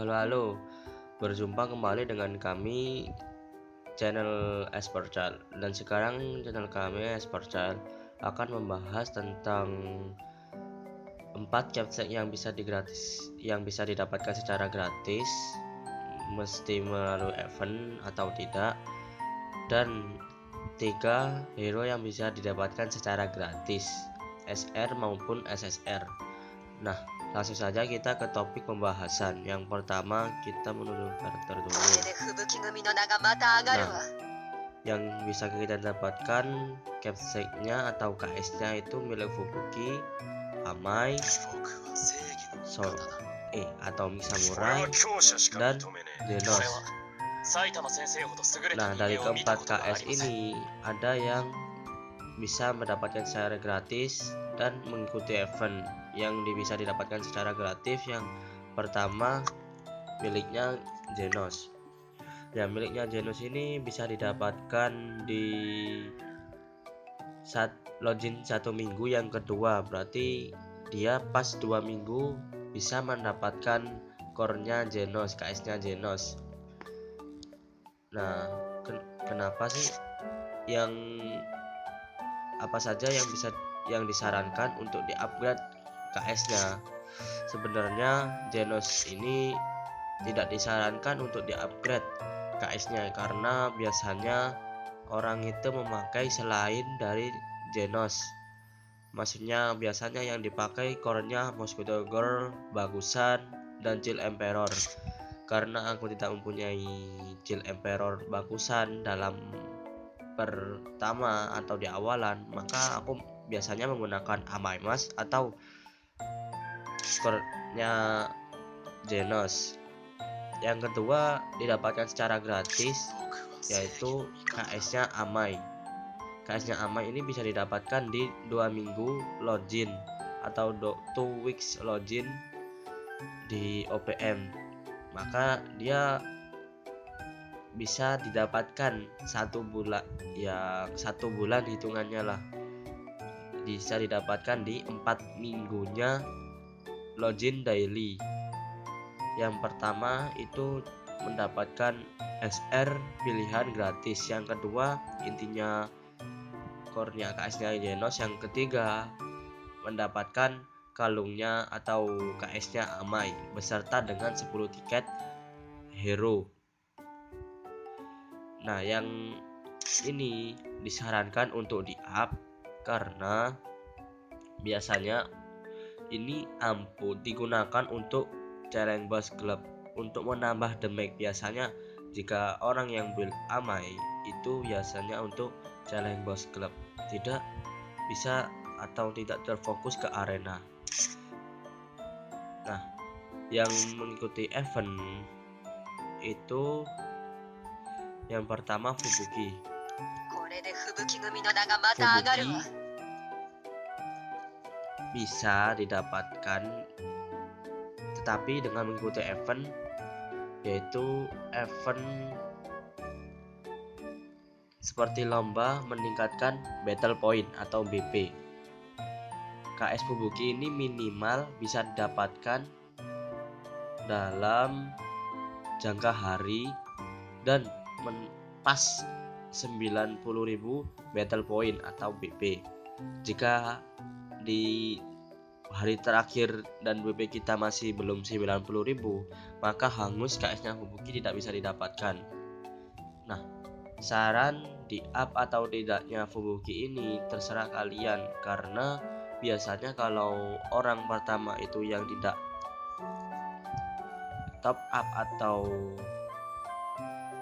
Halo, berjumpa kembali dengan kami channel Esperchild, dan sekarang channel kami Esperchild akan membahas tentang 4 capsek yang bisa didapatkan secara gratis, mesti melalui event atau tidak, dan 3 hero yang bisa didapatkan secara gratis, SR maupun SSR. Nah, langsung saja kita ke topik pembahasan. Yang pertama, kita menuju karakter dulu. Nah, yang bisa kita dapatkan capseknya atau KS-nya itu milik Fubuki, Amai, Atomic Samurai, dan Zenos. Nah, dari keempat KS ini ada yang bisa mendapatkan secara gratis dan mengikuti event yang bisa didapatkan secara gratis. Yang pertama miliknya Zenos. Ya, miliknya Zenos ini bisa didapatkan di saat login 1 minggu. Yang kedua berarti dia pas 2 minggu bisa mendapatkan core-nya Zenos, KS-nya Zenos. Nah, kenapa sih apa saja yang disarankan untuk di-upgrade KS-nya? Sebenarnya Zenos ini tidak disarankan untuk di-upgrade KS-nya karena biasanya orang itu memakai selain dari Zenos. Maksudnya biasanya yang dipakai core-nya Mosquito Girl, Bagusan, dan Chill Emperor. Karena aku tidak mempunyai Chill Emperor Bagusan dalam pertama atau di awalan, maka aku biasanya menggunakan Amaimas atau core-nya Zenos. Yang kedua didapatkan secara gratis, yaitu KS-nya Amai. KS-nya Amai ini bisa didapatkan di 2 minggu login atau 2 weeks login di OPM. Maka dia bisa didapatkan 1 bulan, ya 1 bulan hitungannya lah, bisa didapatkan di 4 minggunya login daily. Yang pertama itu mendapatkan SR pilihan gratis. Yang kedua intinya core-nya KS-nya Zenos. Yang ketiga mendapatkan kalungnya atau KS-nya Amai beserta dengan 10 tiket hero. Nah, yang ini disarankan untuk di-up karena biasanya ini digunakan untuk challenge boss club untuk menambah damage. Biasanya jika orang yang build Amai itu biasanya untuk challenge boss club, tidak bisa atau tidak terfokus ke arena. Nah, yang mengikuti event itu yang pertama Fubuki. Fubuki bisa didapatkan tetapi dengan mengikuti event, yaitu event seperti lomba meningkatkan battle point atau BP. KS Fubuki ini minimal bisa didapatkan dalam jangka hari dan pas 90.000 battle point atau BP. Jika di hari terakhir dan BP kita masih belum 90.000, maka hangus KS-nya Fubuki tidak bisa didapatkan. Nah, saran di up atau tidaknya Fubuki ini terserah kalian, karena biasanya kalau orang pertama itu yang tidak top up atau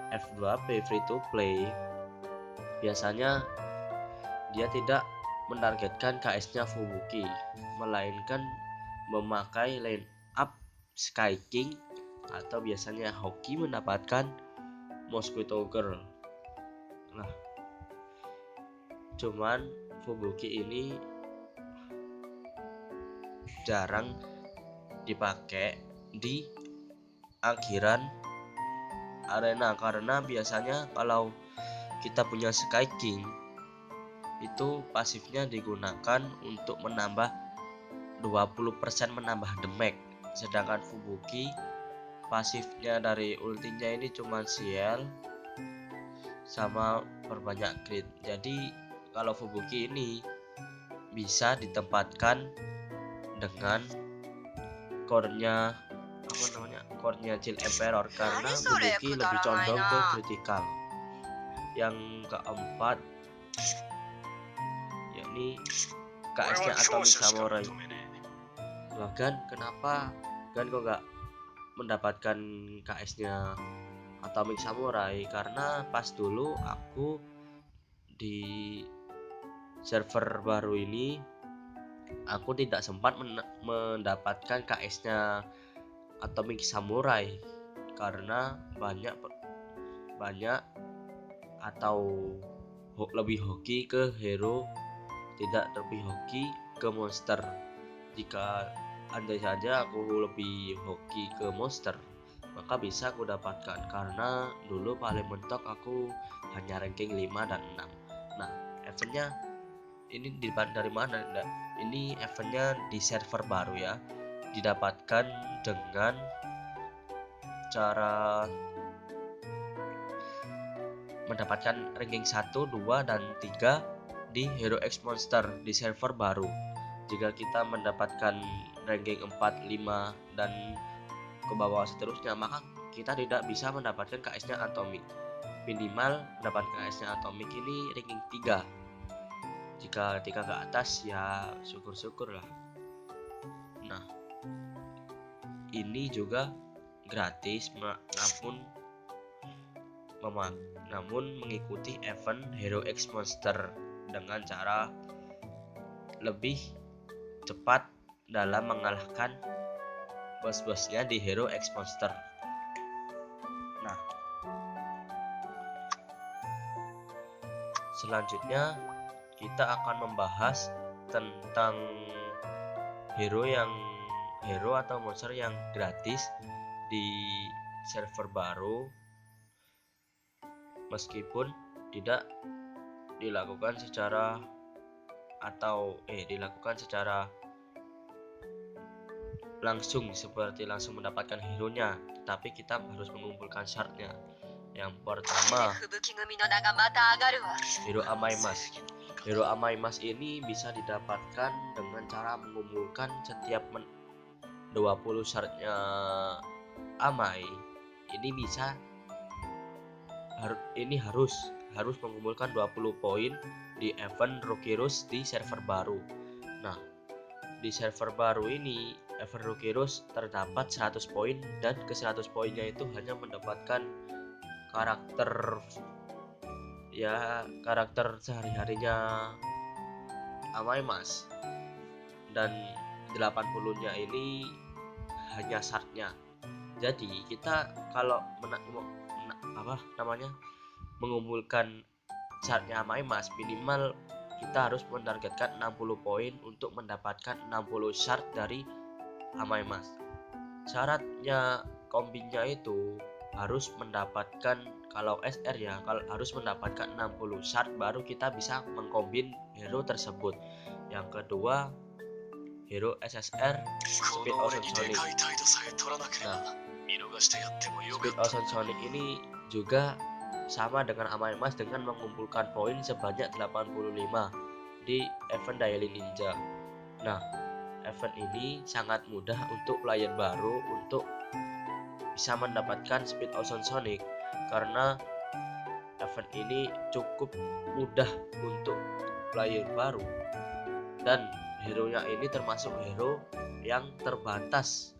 F2P free to play, biasanya dia tidak menargetkan KS-nya Fubuki, melainkan memakai line up Sky King atau biasanya Hoki mendapatkan Mosquito Girl. Nah, cuman Fubuki ini jarang dipakai di akhiran arena karena biasanya kalau kita punya Sky King itu pasifnya digunakan untuk menambah 20% menambah damage, sedangkan Fubuki pasifnya dari ultinya ini cuma Ciel sama perbanyak crit. Jadi kalau Fubuki ini bisa ditempatkan dengan core-nya Chill Emperor, karena Fubuki lebih condong ke critical. Yang keempat yakni KS-nya Atomic Samurai. Bahkan kenapa kok nggak mendapatkan KS-nya Atomic Samurai? Karena pas dulu aku di server baru ini aku tidak sempat mendapatkan KS-nya Atomic Samurai karena banyak atau lebih hoki ke hero, tidak lebih hoki ke monster. Jika andai saja aku lebih hoki ke monster, maka bisa aku dapatkan, karena dulu paling mentok aku hanya ranking 5 dan 6. Nah, eventnya ini dari mana? Ini eventnya di server baru ya, didapatkan dengan cara mendapatkan ranking 1, 2, dan 3 di Hero X Monster di server baru. Jika kita mendapatkan ranking 4, 5, dan ke bawah seterusnya, maka kita tidak bisa mendapatkan KS-nya Atomic. Minimal mendapatkan KS-nya Atomic ini ranking 3. Jika 3 ke atas ya syukur-syukur lah. Nah, ini juga gratis, namun mengikuti event Hero X Monster dengan cara lebih cepat dalam mengalahkan bos-bosnya di Hero X Monster. Nah, selanjutnya kita akan membahas tentang hero atau monster yang gratis di server baru, meskipun tidak dilakukan secara langsung seperti langsung mendapatkan hero-nya, tetapi kita harus mengumpulkan shard-nya. Yang pertama, Hero Amaimas. Hero Amaimas ini bisa didapatkan dengan cara mengumpulkan setiap 20 shard-nya Amai. Ini harus mengumpulkan 20 poin di event Rookie Rush di server baru. Nah, di server baru ini event Rookie Rush terdapat 100 poin, dan ke 100 poinnya itu hanya mendapatkan karakter sehari-harinya Amaimas, dan 80-nya ini hanya shard-nya. Jadi kita kalau mengumpulkan shard-nya Amaimas, minimal kita harus mentargetkan 60 poin untuk mendapatkan 60 shard dari Amaimas. Syaratnya kombinya itu harus mendapatkan, kalau SR ya, harus mendapatkan 60 shard baru kita bisa mengkombin hero tersebut. Yang kedua, hero SSR Speed Ocean Sonic. Nah, Speed Ocean Sonic ini juga sama dengan Amaimas dengan mengumpulkan poin sebanyak 85 di event Daily Ninja. Nah, event ini sangat mudah untuk player baru untuk bisa mendapatkan Speed Ocean Sonic, karena event ini cukup mudah untuk player baru, dan hero-nya ini termasuk hero yang terbatas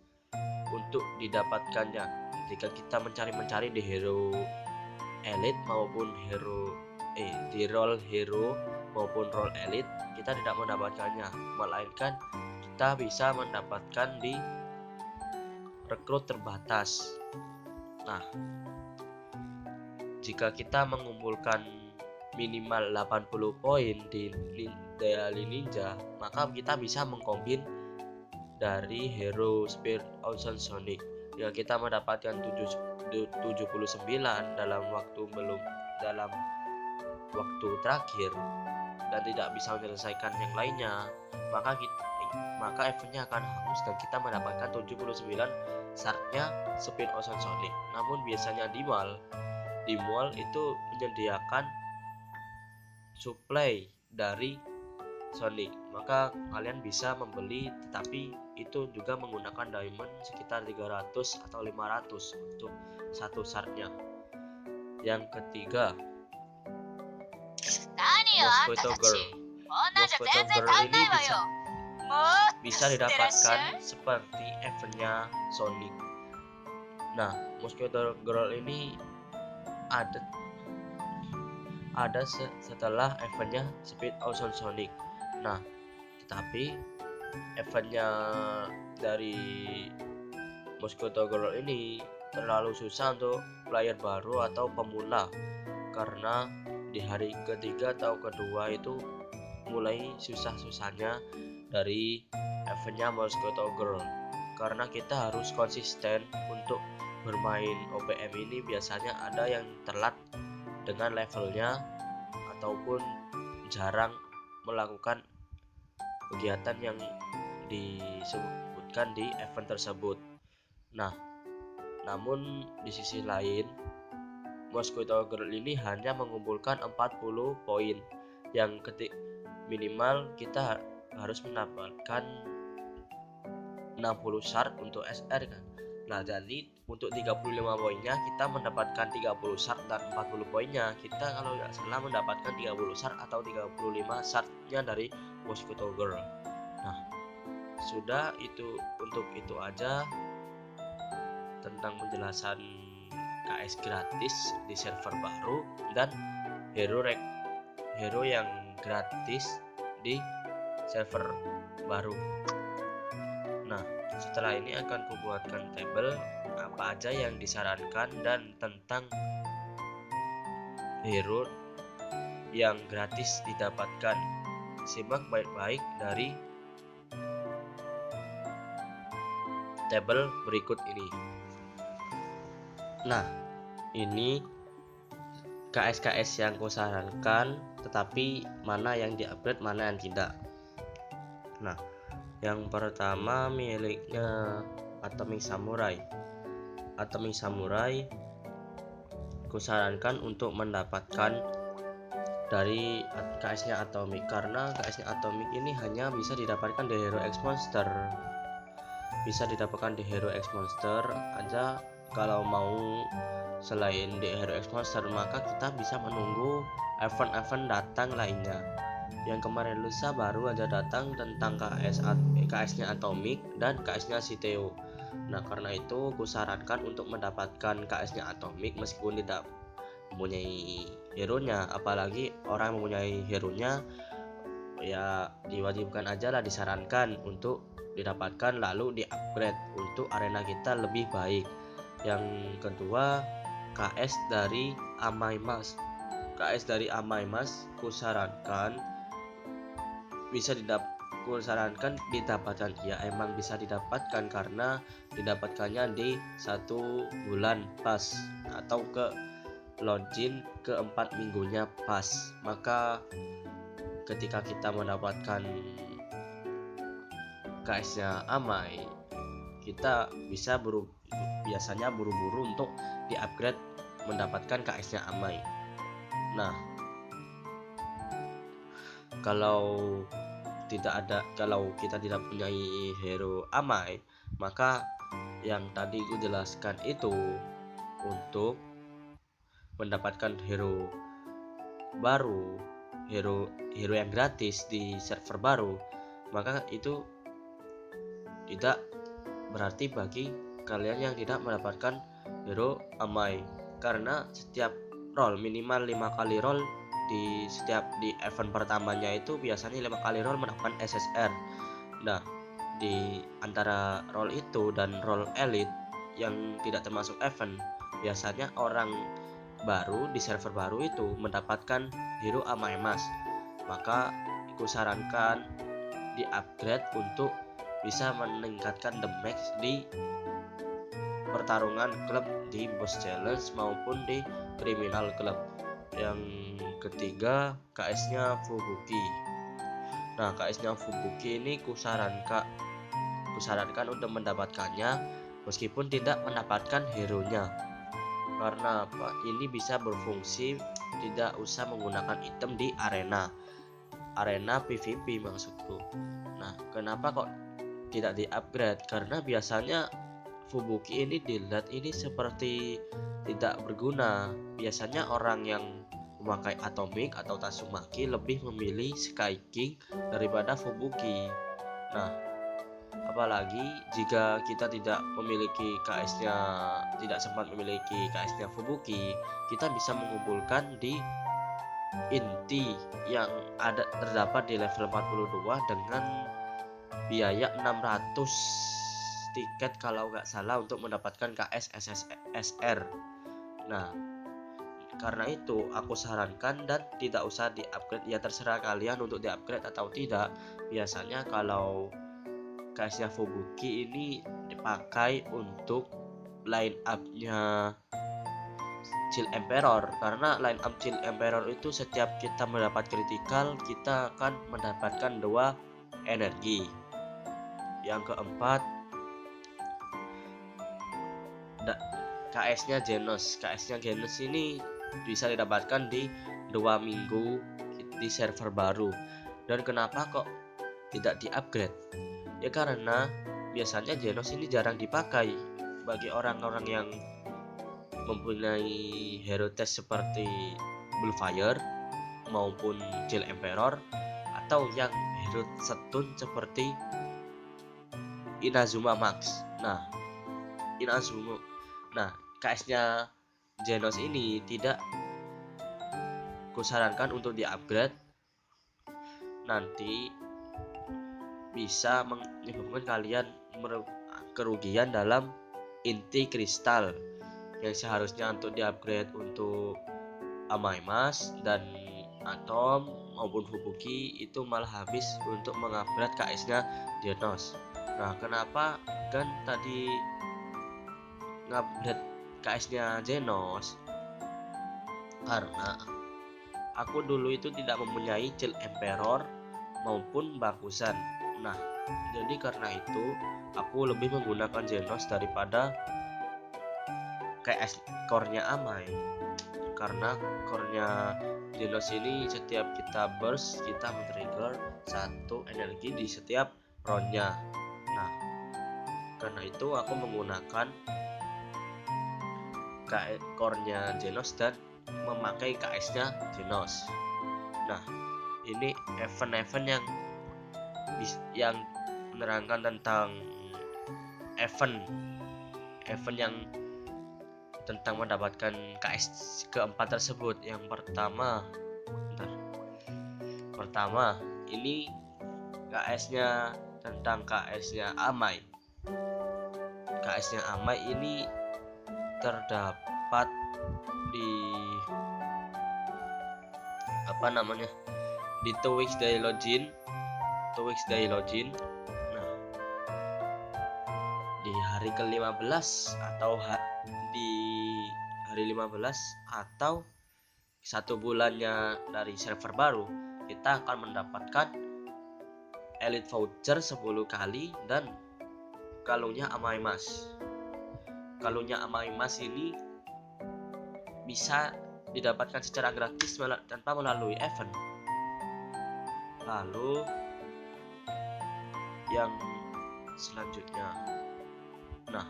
untuk didapatkannya. Jika kita mencari di hero elite maupun di role hero maupun role elite, kita tidak mendapatkannya, melainkan kita bisa mendapatkan di rekrut terbatas. Nah, jika kita mengumpulkan minimal 80 poin di Daily Ninja, maka kita bisa mengkombin dari hero Speed Ocean Sonic. Ya, kita mendapatkan 79 dalam waktu terakhir dan tidak bisa menyelesaikan yang lainnya, maka eventnya akan hangus dan kita mendapatkan 79 shardnya Speed Ocean Sonic. Namun biasanya di mall itu menyediakan supply dari Sonic, maka kalian bisa membeli, tetapi itu juga menggunakan diamond sekitar 300 atau 500 untuk satu shardnya. Yang ketiga, Mosquito Girl. Mosquito Girl ini bisa didapatkan seperti eventnya Sonic. Nah, Mosquito Girl ini ada setelah eventnya Speed Ocean Sonic. Nah, tetapi eventnya dari Mosquito Girl ini terlalu susah untuk player baru atau pemula, karena di hari ketiga atau kedua itu mulai susah-susahnya dari eventnya Mosquito Girl, karena kita harus konsisten untuk bermain OPM ini. Biasanya ada yang telat dengan levelnya ataupun jarang melakukan kegiatan yang disebutkan di event tersebut. Nah, namun di sisi lain, Mosquito Girl ini hanya mengumpulkan 40 poin, yang minimal kita harus mendapatkan 60 shard untuk SR kan. Nah, jadi untuk 35 poinnya kita mendapatkan 30 shard, dan 40 poinnya kita kalau nggak salah mendapatkan 30 shard atau 35 shardnya dari Mosquito Girl. Nah, sudah itu, untuk itu aja tentang penjelasan KS gratis di server baru dan hero yang gratis di server baru. Nah, setelah ini akan kubuatkan tabel apa aja yang disarankan dan tentang hero yang gratis didapatkan. Simak baik-baik dari tabel berikut ini. Nah, ini KS-KS yang kusarankan, tetapi mana yang di-upgrade, mana yang tidak. Nah, yang pertama miliknya Atomic Samurai. Atomic Samurai kusarankan untuk mendapatkan dari KS-nya Atomic, karena KS-nya Atomic ini hanya bisa didapatkan di Hero X Monster. Bisa didapatkan di Hero X Monster aja. Kalau mau selain di Hero X Monster, maka kita bisa menunggu event-event datang lainnya. Yang kemarin lusa baru aja datang tentang KS-nya Atomic dan KS-nya Siteo. Nah, karena itu kusarankan untuk mendapatkan KS-nya Atomic meskipun tidak mempunyai hero-nya. Apalagi orang mempunyai hero-nya, ya diwajibkan aja lah, disarankan untuk didapatkan lalu di-upgrade untuk arena kita lebih baik. Yang kedua, KS dari Amaimas. KS dari Amaimas kusarankan didapatkan. Ya, emang bisa didapatkan karena didapatkannya di 1 bulan pas atau ke login ke 4 minggunya pas. Maka ketika kita mendapatkan KS-nya Amai, kita bisa biasanya buru-buru untuk di-upgrade mendapatkan KS-nya Amai. Nah, kalau kita tidak punya hero Amai, maka yang tadi ku jelaskan itu untuk mendapatkan hero baru, hero yang gratis di server baru, maka itu tidak berarti bagi kalian yang tidak mendapatkan hero Amai, karena setiap roll minimal 5 kali roll di event pertamanya itu biasanya 5 kali roll mendapatkan SSR. Nah, di antara roll itu dan roll elite yang tidak termasuk event, biasanya orang baru di server baru itu mendapatkan hero Amai Mas. Maka aku sarankan di upgrade untuk bisa meningkatkan damage di pertarungan klub di boss challenge maupun di criminal club. Yang ketiga, KS-nya Fubuki. Nah, KS-nya Fubuki ini kusarankan untuk mendapatkannya meskipun tidak mendapatkan hero-nya. Karena apa? Ini bisa berfungsi tidak usah menggunakan item di arena PVP maksudku. Nah, kenapa kok tidak di-upgrade? Karena biasanya Fubuki ini dilihat ini seperti tidak berguna. Biasanya orang yang memakai Atomic atau Tatsumaki lebih memilih Sky King daripada Fubuki. Nah, apalagi jika kita tidak sempat memiliki KS-nya Fubuki, kita bisa mengumpulkan di inti yang terdapat di level 42 dengan biaya 600 tiket kalau nggak salah untuk mendapatkan KS SSR. Nah, karena itu aku sarankan dan tidak usah di-upgrade. Ya terserah kalian untuk di-upgrade atau tidak. Biasanya kalau KS-nya Fubuki ini dipakai untuk line up-nya Chill Emperor, karena line up Chill Emperor itu setiap kita mendapat critical kita akan mendapatkan 2 energi. Yang keempat, KS-nya Genos ini bisa didapatkan di 2 minggu di server baru. Dan kenapa kok tidak di-upgrade? Ya karena biasanya Genos ini jarang dipakai bagi orang-orang yang mempunyai hero test seperti Bluefire maupun Chill Emperor, atau yang hero stun seperti Inazuma Max. Nah, KS-nya Genos ini tidak kusarankan untuk di-upgrade. Nanti bisa menyebabkan kalian kerugian dalam inti kristal yang seharusnya untuk di-upgrade untuk Amaimas dan Atom maupun Fubuki, itu malah habis untuk mengupgrade KS-nya Genos. Nah, kenapa kan tadi ngupgrade KS-nya Genos? Karena aku dulu itu tidak mempunyai Chill Emperor maupun Bakusan. Nah, jadi karena itu aku lebih menggunakan Genos daripada KS core-nya Amai. Karena core-nya Genos ini setiap kita burst kita men-trigger 1 energi di setiap round-nya. Nah, karena itu aku menggunakan core-nya Genos dan memakai KS-nya Genos. Nah, ini event-event yang menerangkan tentang event yang tentang mendapatkan KS keempat tersebut. Yang pertama ini KS-nya tentang KS-nya Amai. KS-nya Amai ini terdapat di di 2 weeks day login. Nah, di hari ke-15 atau di hari 15 atau 1 bulannya dari server baru, kita akan mendapatkan elite voucher 10 kali dan kalungnya Amaimas. Kalungnya Amaimas ini bisa didapatkan secara gratis tanpa melalui event. Lalu yang selanjutnya, nah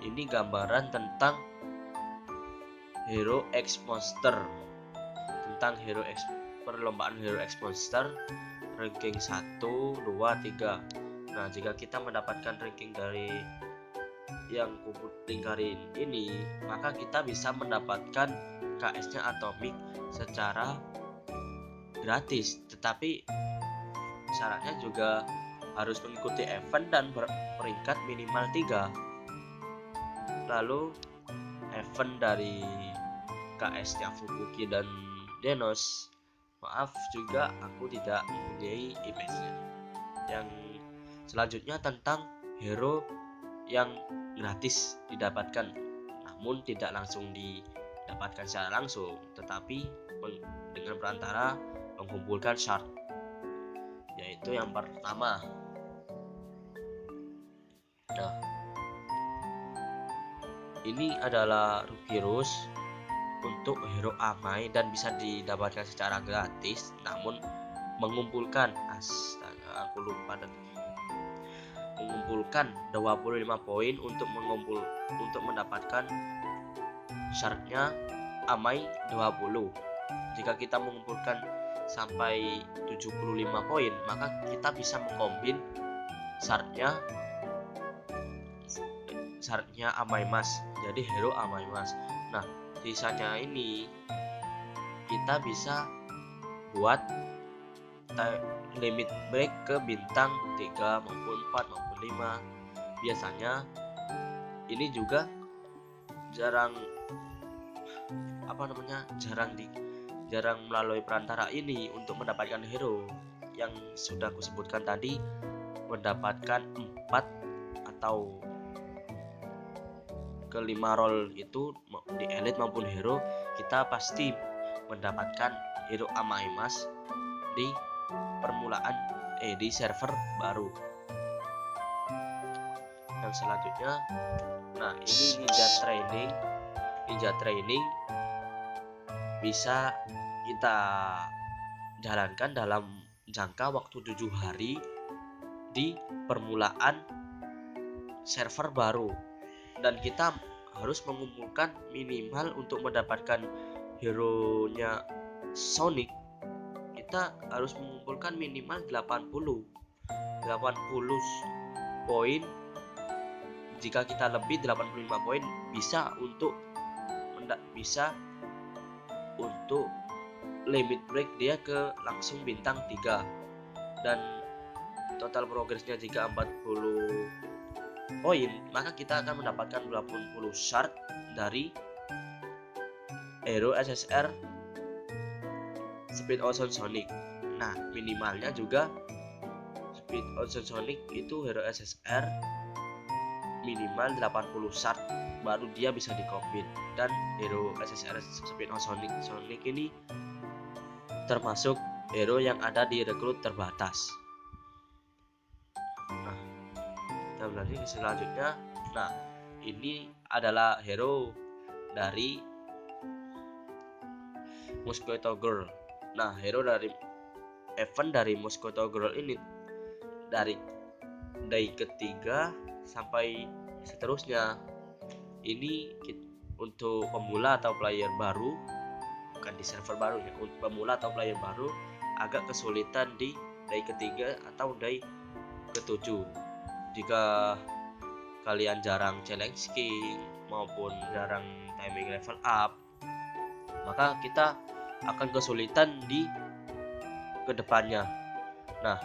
ini gambaran tentang Hero X Monster, perlombaan Hero X Monster ranking 1, 2, 3. Nah, jika kita mendapatkan ranking dari yang lingkarin ini, maka kita bisa mendapatkan KS-nya Atomic secara gratis, tetapi syaratnya juga harus mengikuti event dan peringkat minimal 3. Lalu event dari KS-nya Fubuki dan Genos, maaf juga aku tidak mempunyai image-nya. Yang selanjutnya tentang hero yang gratis didapatkan, namun tidak langsung didapatkan secara langsung, tetapi dengan perantara mengumpulkan shard, yaitu yang pertama. Nah, Ini adalah virus untuk hero Amai dan bisa didapatkan secara gratis, namun mengumpulkan, astaga aku lupa dan mengumpulkan 25 poin untuk mendapatkan syaratnya Amai 20. Jika kita mengumpulkan sampai 75 poin, maka kita bisa mengkombin syaratnya Amai Mas, jadi hero Amai Mas. Nah, sisanya ini kita bisa buat limit break ke bintang 3 maupun 4 maupun 5. Biasanya ini juga jarang jarang melalui perantara ini untuk mendapatkan hero. Yang sudah aku sebutkan tadi, mendapatkan 4 atau kelima roll itu di elite maupun hero, kita pasti mendapatkan hero Amai Mas di permulaan di server baru. Yang selanjutnya, nah ini Ninja Training bisa kita jalankan dalam jangka waktu 7 hari di permulaan server baru, dan kita harus mengumpulkan minimal untuk mendapatkan hero nya Sonic, kita harus mengumpulkan minimal 80 poin. Jika kita lebih 85 poin bisa untuk limit break dia ke langsung bintang 3, dan total progresnya jika 40 poin, maka kita akan mendapatkan 80 shard dari hero SSR Speed Ocean Sonic. Nah, minimalnya juga Speed Ocean Sonic itu hero SSR minimal 80 shard baru dia bisa dikombin, dan hero SSR Speed Ocean Sonic ini termasuk hero yang ada di rekrut terbatas. Nah, kita lanjut selanjutnya. Nah, ini adalah hero dari Mosquito Girl. Nah, hero dari event dari Mosquito Girl ini dari day ketiga sampai seterusnya. Ini untuk pemula atau player baru, bukan di server baru ya, untuk pemula atau player baru agak kesulitan di day ketiga atau day ketujuh. Jika kalian jarang challenge king maupun jarang timing level up, maka kita akan kesulitan di kedepannya. Nah,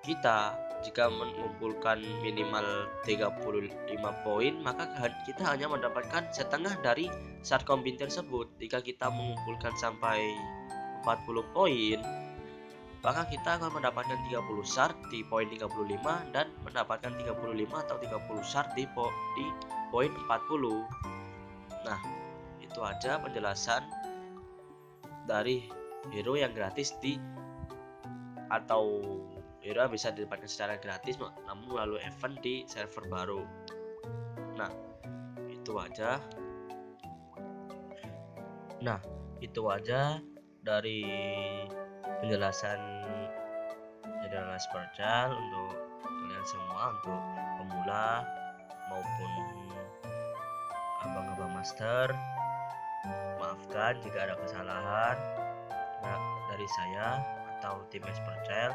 kita jika mengumpulkan minimal 35 poin, maka kita hanya mendapatkan setengah dari shard kombin tersebut. Jika kita mengumpulkan sampai 40 poin, maka kita akan mendapatkan 30 shard di poin 35 dan mendapatkan 35 atau 30 shard di poin 40. Nah, itu aja penjelasan dari hero yang gratis atau hero bisa didapatkan secara gratis namun melalui event di server baru. Nah, itu aja dari penjelasan jadwal Espercal untuk kalian semua, untuk pemula maupun abang-abang master. Maafkan jika ada kesalahan dari saya atau tim Espercal.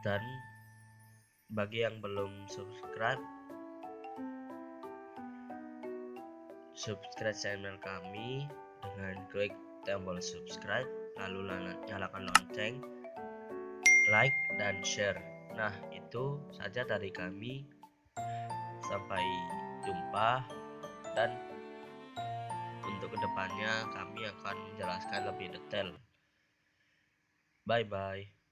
Dan bagi yang belum subscribe channel kami dengan klik tombol subscribe, lalu nyalakan lonceng, like dan share. Nah, itu saja dari kami. Sampai jumpa, dan untuk kedepannya kami akan menjelaskan lebih detail. Bye bye.